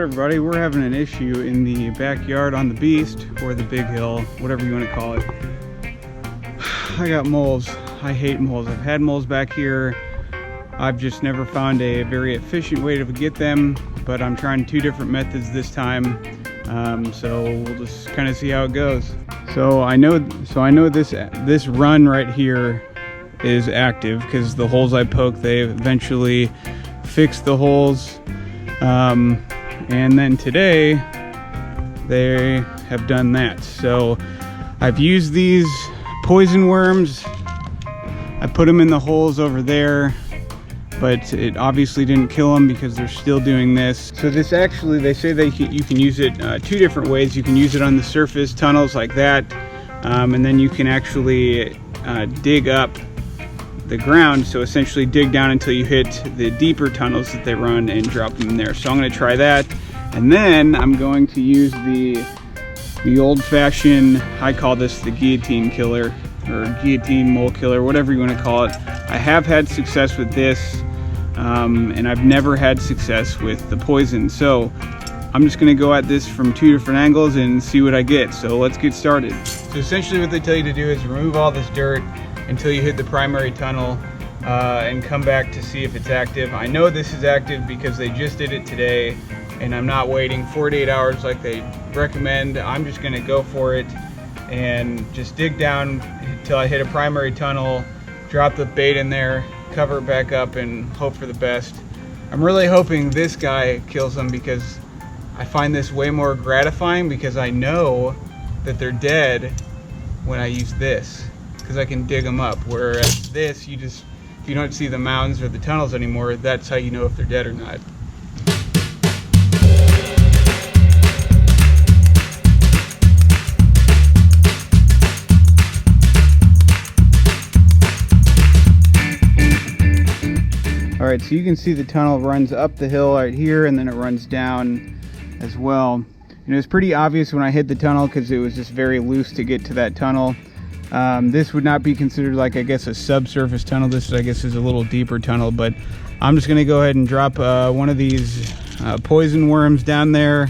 everybody, we're having an issue in the backyard on the Beast, or the Big Hill, whatever you want to call it. I got moles. I hate moles. I've had moles back here. I've just never found a very efficient way to get them, but I'm trying 2 different methods this time. So we'll just kind of see how it goes. So I know this run right here is active because the holes I poked, they eventually fixed the holes. And then today they have done that. So I've used these poison worms. I put them in the holes over there, but it obviously didn't kill them because they're still doing this. So this actually, they say you can use it 2 different ways. You can use it on the surface tunnels like that, and then you can actually dig up the ground, so essentially dig down until you hit the deeper tunnels that they run and drop them in there. So I'm going to try that, and then I'm going to use the old-fashioned, I call this the guillotine killer, or guillotine mole killer, whatever you want to call it. I have had success with this, and I've never had success with the poison. So I'm just going to go at this from 2 different angles and see what I get. So let's get started. So essentially what they tell you to do is remove all this dirt until you hit the primary tunnel, and come back to see if it's active. I know this is active because they just did it today, and I'm not waiting 48 hours like they recommend. I'm just gonna go for it and just dig down until I hit a primary tunnel, drop the bait in there, cover it back up, and hope for the best. I'm really hoping this guy kills them because I find this way more gratifying, because I know that they're dead when I use this, because I can dig them up. Whereas this, if you don't see the mounds or the tunnels anymore, that's how you know if they're dead or not. All right, so you can see the tunnel runs up the hill right here, and then it runs down as well. And it was pretty obvious when I hit the tunnel because it was just very loose to get to that tunnel. This would not be considered, like, I guess, a subsurface tunnel. This, I guess, is a little deeper tunnel, but I'm just going to go ahead and drop one of these poison worms down there,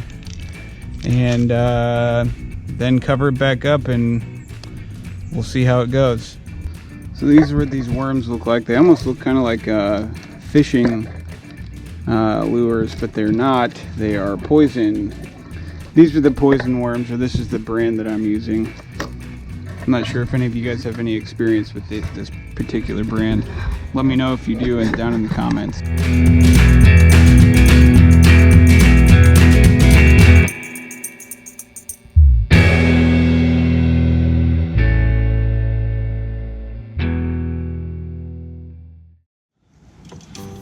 and then cover it back up, and we'll see how it goes. So these are what these worms look like. They almost look kind of like fishing lures, but they're not. They are poison. These are the poison worms, or this is the brand that I'm using. I'm not sure if any of you guys have any experience with this particular brand. Let me know if you do, and down in the comments.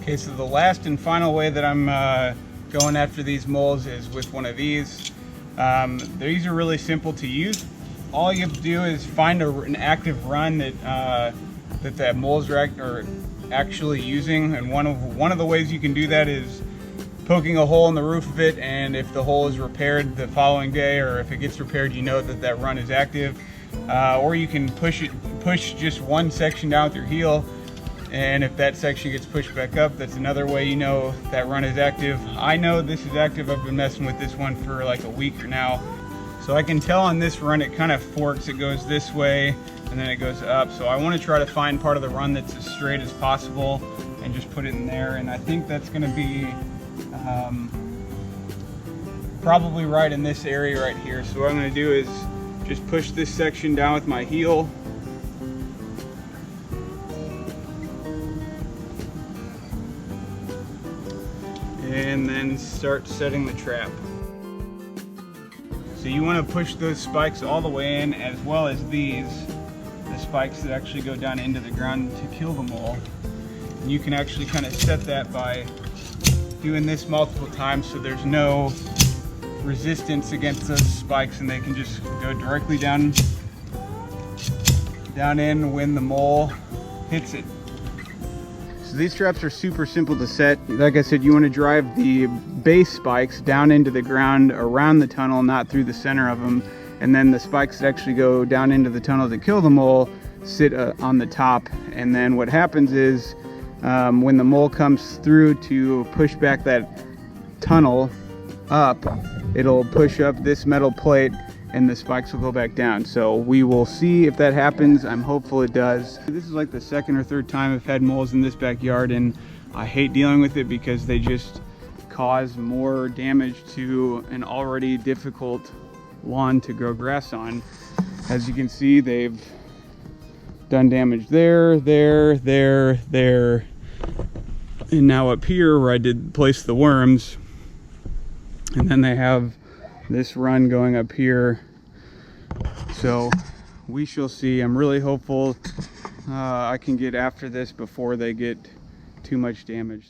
Okay, so the last and final way that I'm going after these moles is with one of these. These are really simple to use. All you have to do is find an active run that moles are actually using, and one of the ways you can do that is poking a hole in the roof of it, and if the hole is repaired the following day, or if it gets repaired, you know that run is active. Or you can push just one section down with your heel, and if that section gets pushed back up, that's another way you know that run is active. I know this is active. I've been messing with this one for like a week now. So I can tell on this run it kind of forks. It goes this way and then it goes up. So I want to try to find part of the run that's as straight as possible and just put it in there. And I think that's going to be probably right in this area right here. So what I'm going to do is just push this section down with my heel. And then start setting the trap. So you want to push those spikes all the way in, as well as the spikes that actually go down into the ground to kill the mole. And you can actually kind of set that by doing this multiple times, so there's no resistance against those spikes, and they can just go directly down in when the mole hits it. So these traps are super simple to set. Like I said, you want to drive the base spikes down into the ground around the tunnel, not through the center of them. And then the spikes that actually go down into the tunnel to kill the mole sit on the top. And then what happens is when the mole comes through to push back that tunnel, up, it'll push up this metal plate and the spikes will go back down. So we will see if that happens. I'm hopeful it does. This is like the second or third time I've had moles in this backyard, and I hate dealing with it because they just cause more damage to an already difficult lawn to grow grass on. As you can see, they've done damage there, there, and now up here where I did place the worms. And then they have this run going up here. So we shall see. I'm really hopeful I can get after this before they get too much damage.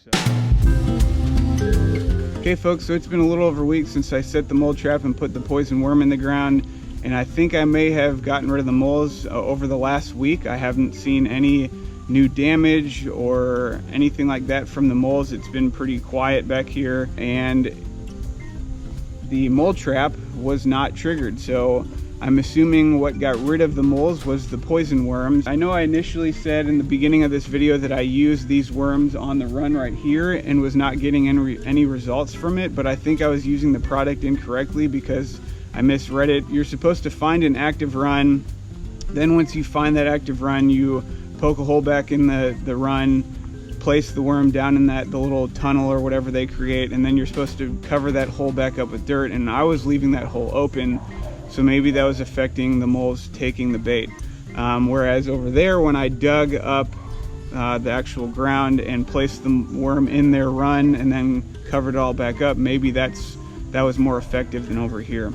Okay folks, so it's been a little over a week since I set the mole trap and put the poison worm in the ground, and I think I may have gotten rid of the moles over the last week. I haven't seen any new damage or anything like that from the moles. It's been pretty quiet back here, and the mole trap was not triggered, so I'm assuming what got rid of the moles was the poison worms. I know I initially said in the beginning of this video that I used these worms on the run right here and was not getting any results from it, but I think I was using the product incorrectly because I misread it. You're supposed to find an active run, then once you find that active run, you poke a hole back in the run, place the worm down in the little tunnel or whatever they create, and then you're supposed to cover that hole back up with dirt, and I was leaving that hole open, so maybe that was affecting the moles taking the bait. Whereas over there, when I dug up the actual ground and placed the worm in their run and then covered it all back up, maybe that was more effective than over here.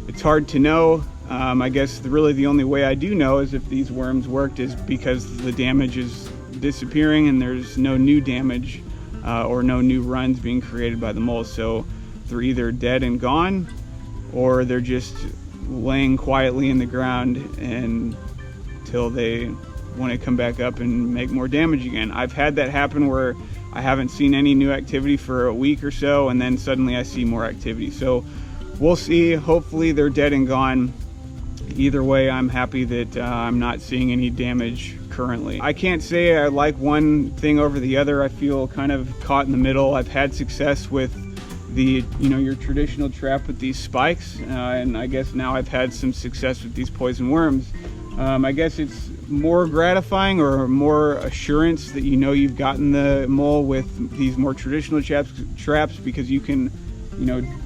It's hard to know. I guess really the only way I do know is if these worms worked is because the damage is disappearing and there's no new damage or no new runs being created by the moles. So they're either dead and gone, or they're just laying quietly in the ground until they want to come back up and make more damage again. I've had that happen where I haven't seen any new activity for a week or so, and then suddenly I see more activity. So we'll see. Hopefully they're dead and gone. Either way, I'm happy that I'm not seeing any damage currently. I can't say I like one thing over the other. I feel kind of caught in the middle. I've had success with the, your traditional trap with these spikes, and I guess now I've had some success with these poison worms. I guess it's more gratifying or more assurance that you've gotten the mole with these more traditional traps because you can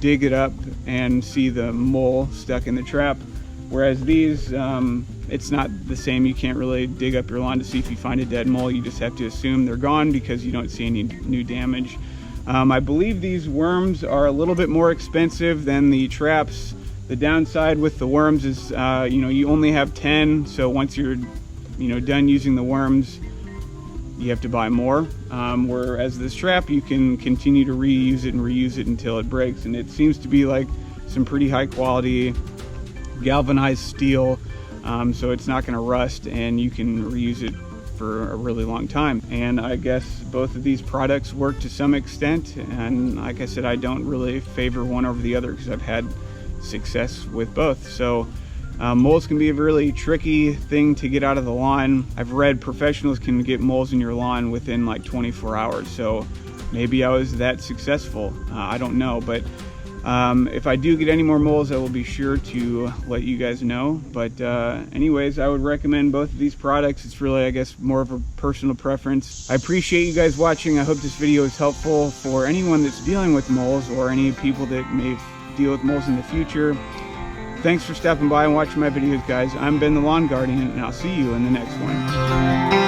dig it up and see the mole stuck in the trap. Whereas these, it's not the same. You can't really dig up your lawn to see if you find a dead mole. You just have to assume they're gone because you don't see any new damage. I believe these worms are a little bit more expensive than the traps. The downside with the worms is, you only have 10. So once you're, done using the worms, you have to buy more. Whereas this trap, you can continue to reuse it until it breaks. And it seems to be like some pretty high quality galvanized steel, so it's not going to rust, and you can reuse it for a really long time. And I guess both of these products work to some extent, and like I said, I don't really favor one over the other because I've had success with both. So moles can be a really tricky thing to get out of the lawn. I've read professionals can get moles in your lawn within like 24 hours, so maybe I was that successful. I don't know, but if I do get any more moles, I will be sure to let you guys know. But anyways, I would recommend both of these products. It's really, I guess, more of a personal preference. I appreciate you guys watching. I hope this video is helpful for anyone that's dealing with moles or any people that may deal with moles in the future. Thanks for stopping by and watching my videos, guys. I'm Ben the Lawn Guardian, and I'll see you in the next one.